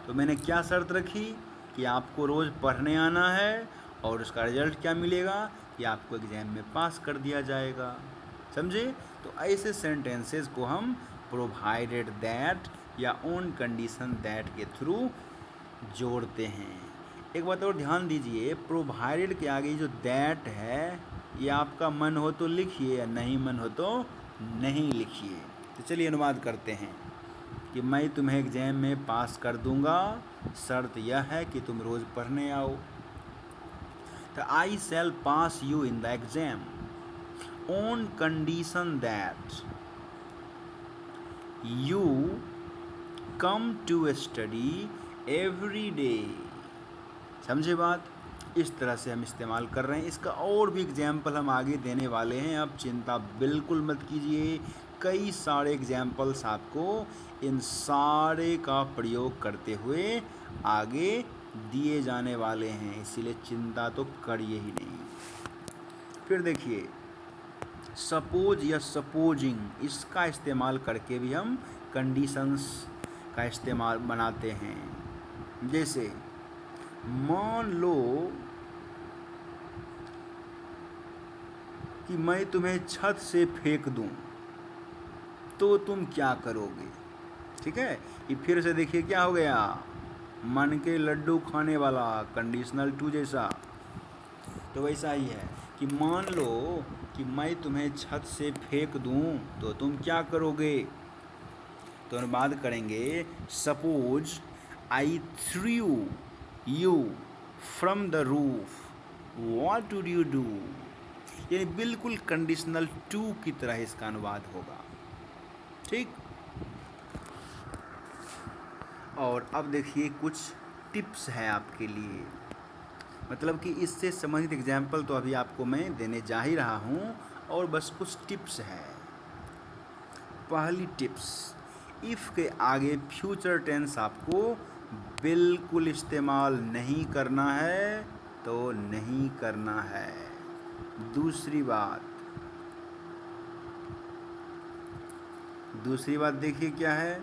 तो मैंने क्या शर्त रखी कि आपको रोज़ पढ़ने आना है और उसका रिजल्ट क्या मिलेगा कि आपको एग्ज़ाम में पास कर दिया जाएगा। समझे? तो ऐसे सेंटेंसेस को हम प्रोवाइडेड दैट या ऑन कंडीशन दैट के थ्रू जोड़ते हैं। एक बात और ध्यान दीजिए, प्रोवाइडेड के आगे जो दैट है ये आपका मन हो तो लिखिए या नहीं मन हो तो नहीं लिखिए। तो चलिए अनुवाद करते हैं कि मैं तुम्हें एग्ज़ाम में पास कर दूंगा, शर्त यह है कि तुम रोज़ पढ़ने आओ। तो I shall pass you in the exam on condition that you come to study every day. समझे बात? इस तरह से हम इस्तेमाल कर रहे हैं। इसका और भी एग्जाम्पल हम आगे देने वाले हैं, आप चिंता बिल्कुल मत कीजिए। कई सारे एग्जाम्पल्स आपको इन सारे का प्रयोग करते हुए आगे दिए जाने वाले हैं, इसीलिए चिंता तो करिए ही नहीं। फिर देखिए सपोज या सपोजिंग, इसका इस्तेमाल करके भी हम कंडीशंस का इस्तेमाल बनाते हैं। जैसे मान लो कि मैं तुम्हें छत से फेंक दूं तो तुम क्या करोगे। ठीक है, ये फिर से देखिए क्या हो गया, मन के लड्डू खाने वाला कंडीशनल टू जैसा। तो वैसा ही है कि मान लो कि मैं तुम्हें छत से फेंक दूं तो तुम क्या करोगे। तो अनुवाद करेंगे suppose I through you from the roof what would you do. यानी बिल्कुल कंडीशनल टू की तरह इसका अनुवाद होगा। ठीक, और अब देखिए कुछ टिप्स हैं आपके लिए, मतलब कि इससे संबंधित एग्जाम्पल तो अभी आपको मैं देने जा ही रहा हूँ, और बस कुछ टिप्स है। पहली टिप्स, इफ़ के आगे फ्यूचर टेंस आपको बिल्कुल इस्तेमाल नहीं करना है तो नहीं करना है। दूसरी बात देखिए क्या है,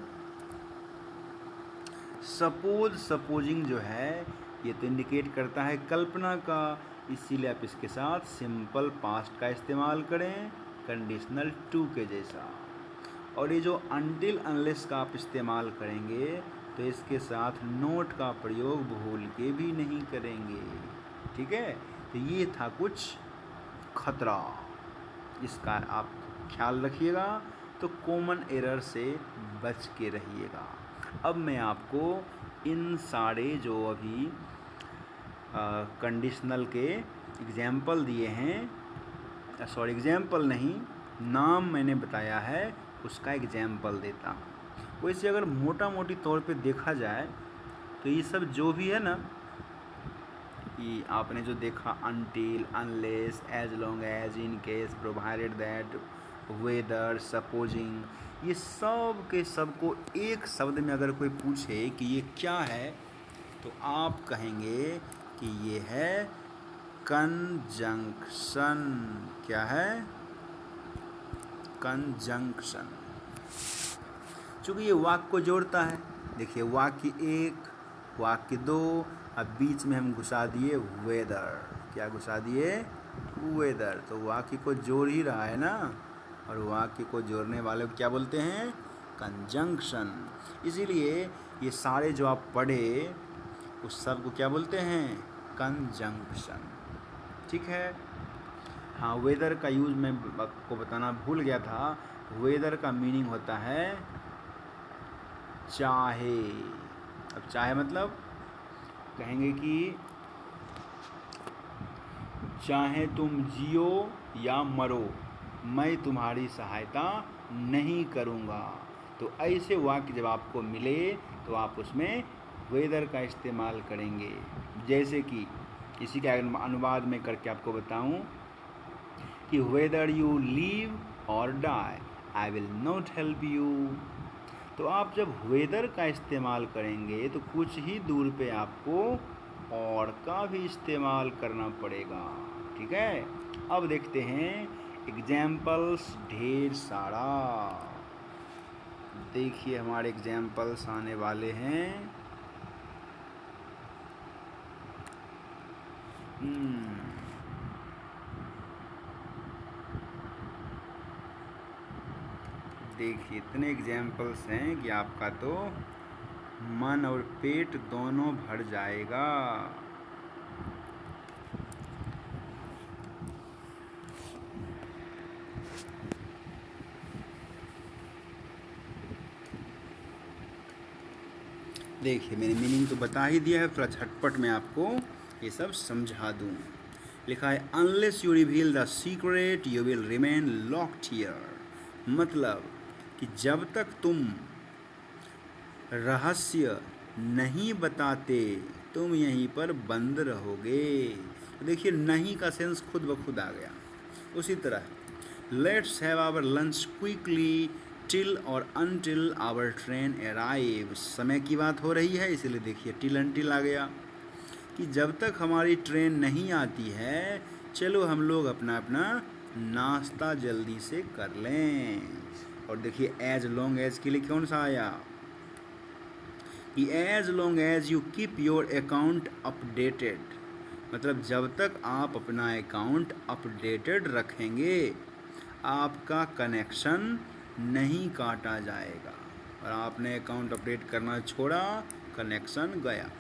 सपोजिंग जो है ये तो इंडिकेट करता है कल्पना का, इसीलिए आप इसके साथ सिंपल पास्ट का इस्तेमाल करें कंडीशनल टू के जैसा। और ये जो अनटिल अनलेस का आप इस्तेमाल करेंगे तो इसके साथ नोट का प्रयोग भूल के भी नहीं करेंगे। ठीक है, तो ये था कुछ खतरा, इसका आप ख्याल रखिएगा, तो कॉमन एरर से बच के रहिएगा। अब मैं आपको इन सारे जो अभी कंडीशनल के एग्जाम्पल दिए हैं, सॉरी एग्जाम्पल नहीं, नाम मैंने बताया है, उसका एग्जाम्पल देता हूँ। वैसे अगर मोटा मोटी तौर पे देखा जाए तो ये सब जो भी है ना, कि आपने जो देखा until, unless, as long as, in case, provided that, whether, supposing, ये सब के सब को एक शब्द में अगर कोई पूछे कि ये क्या है तो आप कहेंगे कि ये है कंजंक्शन। क्या है? कंजंक्शन। चूँकि ये वाक्य को जोड़ता है, देखिए वाक्य एक, वाक्य दो, अब बीच में हम घुसा दिए वेदर। क्या घुसा दिए? वेदर। तो वाक्य को जोड़ ही रहा है ना, और वाक्य को जोड़ने वाले को क्या बोलते हैं? कंजंक्शन। इसीलिए ये सारे जो आप पढ़े उस सब को क्या बोलते हैं? कंजंक्शन। ठीक है। हाँ, वेदर का यूज़ मैं आपको बताना भूल गया था। वेदर का मीनिंग होता है चाहे। अब चाहे मतलब कहेंगे कि चाहे तुम जियो या मरो, मैं तुम्हारी सहायता नहीं करूँगा। तो ऐसे वाक्य जब आपको मिले तो आप उसमें वेदर का इस्तेमाल करेंगे। जैसे कि इसी का अनुवाद में करके आपको बताऊं कि whether you live or die I will not help you. तो आप जब वेदर का इस्तेमाल करेंगे तो कुछ ही दूर पे आपको और का भी इस्तेमाल करना पड़ेगा। ठीक है, अब देखते हैं एग्जाम्पल्स ढेर सारा। देखिए हमारे एग्जाम्पल्स आने वाले हैं। देखिए इतने एग्जाम्पल्स हैं कि आपका तो मन और पेट दोनों भर जाएगा। देखिए मैंने मीनिंग तो बता ही दिया है, थोड़ा झटपट मैं आपको ये सब समझा दूँ। लिखा है unless you reveal the secret you will remain locked here. मतलब कि जब तक तुम रहस्य नहीं बताते तुम यहीं पर बंद रहोगे। तो देखिए नहीं का सेंस खुद ब खुद आ गया। उसी तरह let's have our lunch quickly till और अनटिल आवर ट्रेन अराइव। समय की बात हो रही है इसीलिए देखिए टिल अनटिल आ गया कि जब तक हमारी ट्रेन नहीं आती है चलो हम लोग अपना अपना नाश्ता जल्दी से कर लें। और देखिए एज लॉन्ग एज के लिए कौन सा आया कि as long as you keep your account updated. मतलब जब तक आप अपना अकाउंट अपडेटेड रखेंगे आपका कनेक्शन नहीं काटा जाएगा। और आपने अकाउंट अपडेट करना छोड़ा कनेक्शन गया।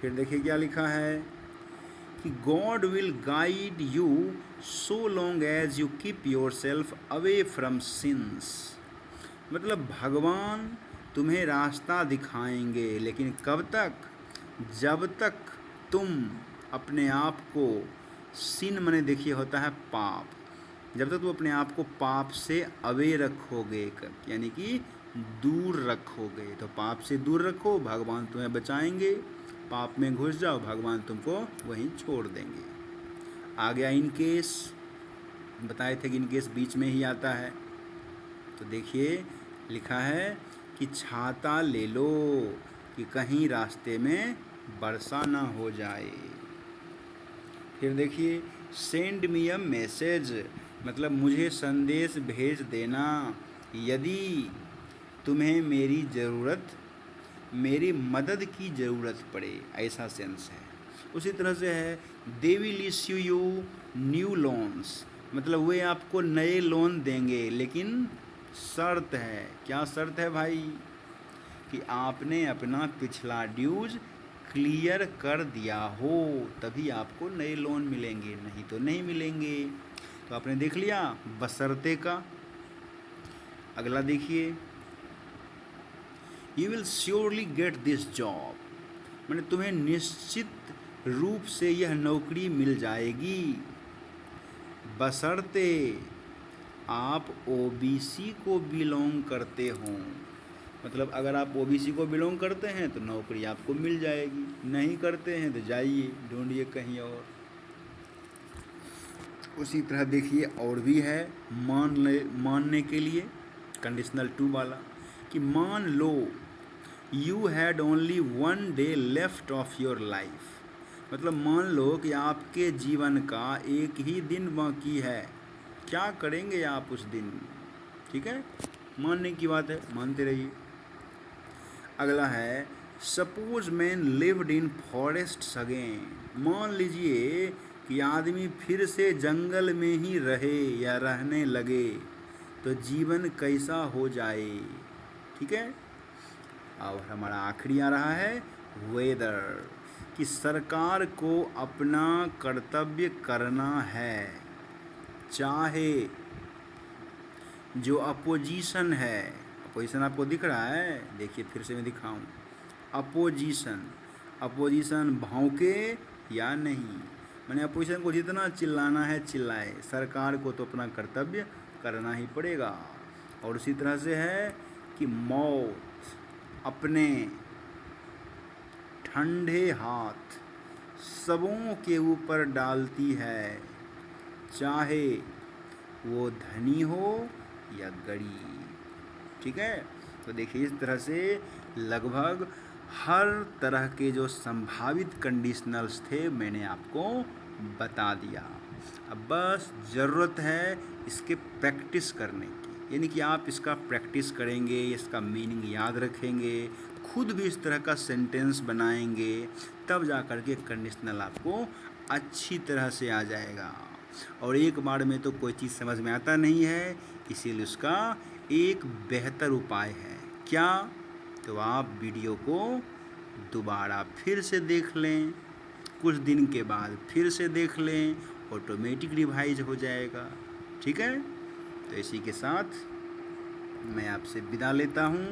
फिर देखिए क्या लिखा है कि God will guide you so long as you keep yourself away from sins. मतलब भगवान तुम्हें रास्ता दिखाएंगे लेकिन कब तक, जब तक तुम अपने आप को सिन मने देखिए होता है पाप, जब तक तुम अपने आप को पाप से अवे रखोगे यानी कि दूर रखोगे। तो पाप से दूर रखो भगवान तुम्हें बचाएंगे, पाप में घुस जाओ भगवान तुमको वहीं छोड़ देंगे। आ गया इन केस, बताए थे कि इन केस बीच में ही आता है। तो देखिए लिखा है कि छाता ले लो कि कहीं रास्ते में वर्षा ना हो जाए। फिर देखिए सेंड मी अ मैसेज, मतलब मुझे संदेश भेज देना यदि तुम्हें मेरी ज़रूरत, मेरी मदद की ज़रूरत पड़े, ऐसा सेंस है। उसी तरह से है they will issue you new loans, मतलब वे आपको नए लोन देंगे लेकिन शर्त है। क्या शर्त है भाई कि आपने अपना पिछला ड्यूज क्लियर कर दिया हो तभी आपको नए लोन मिलेंगे, नहीं तो नहीं मिलेंगे। तो आपने देख लिया बशर्ते का। अगला देखिए you will surely get this job, मैंने तुम्हें निश्चित रूप से यह नौकरी मिल जाएगी बशर्ते आप ओबीसी को बिलोंग करते हों। मतलब अगर आप ओबीसी को बिलोंग करते हैं तो नौकरी आपको मिल जाएगी, नहीं करते हैं तो जाइए ढूंढिए कहीं और। उसी तरह देखिए और भी है मानने के लिए कंडीशनल टू वाला कि मान लो you had only one day left of your life, मतलब मान लो कि आपके जीवन का एक ही दिन बाकी है, क्या करेंगे आप उस दिन। ठीक है, मानने की बात है, मानते रहिए। अगला है suppose man lived in forest again, मान लीजिए कि आदमी फिर से जंगल में ही रहे या रहने लगे तो जीवन कैसा हो जाए। ठीक है, और हमारा आखिरी आ रहा है वेदर कि सरकार को अपना कर्तव्य करना है, चाहे जो अपोजिशन है, अपोजिशन आपको दिख रहा है, देखिए फिर से मैं दिखाऊं, अपोजिशन, अपोजिशन भौंके या नहीं, मैंने अपोजिशन को जितना चिल्लाना है चिल्लाए, सरकार को तो अपना कर्तव्य करना ही पड़ेगा। और उसी तरह से है कि मौत अपने ठंडे हाथ सबों के ऊपर डालती है, चाहे वो धनी हो या गरीब। ठीक है, तो देखिए इस तरह से लगभग हर तरह के जो संभावित कंडीशनल्स थे मैंने आपको बता दिया। अब बस ज़रूरत है इसके प्रैक्टिस करने की, यानी कि आप इसका प्रैक्टिस करेंगे, इसका मीनिंग याद रखेंगे, खुद भी इस तरह का सेंटेंस बनाएंगे, तब जा कर के कंडीशनल आपको अच्छी तरह से आ जाएगा। और एक बार में तो कोई चीज़ समझ में आता नहीं है, इसीलिए उसका एक बेहतर उपाय है क्या, तो आप वीडियो को दोबारा फिर से देख लें, कुछ दिन के बाद फिर से देख लें, ऑटोमेटिक रिवाइज हो जाएगा। ठीक है, तो इसी के साथ मैं आपसे विदा लेता हूँ।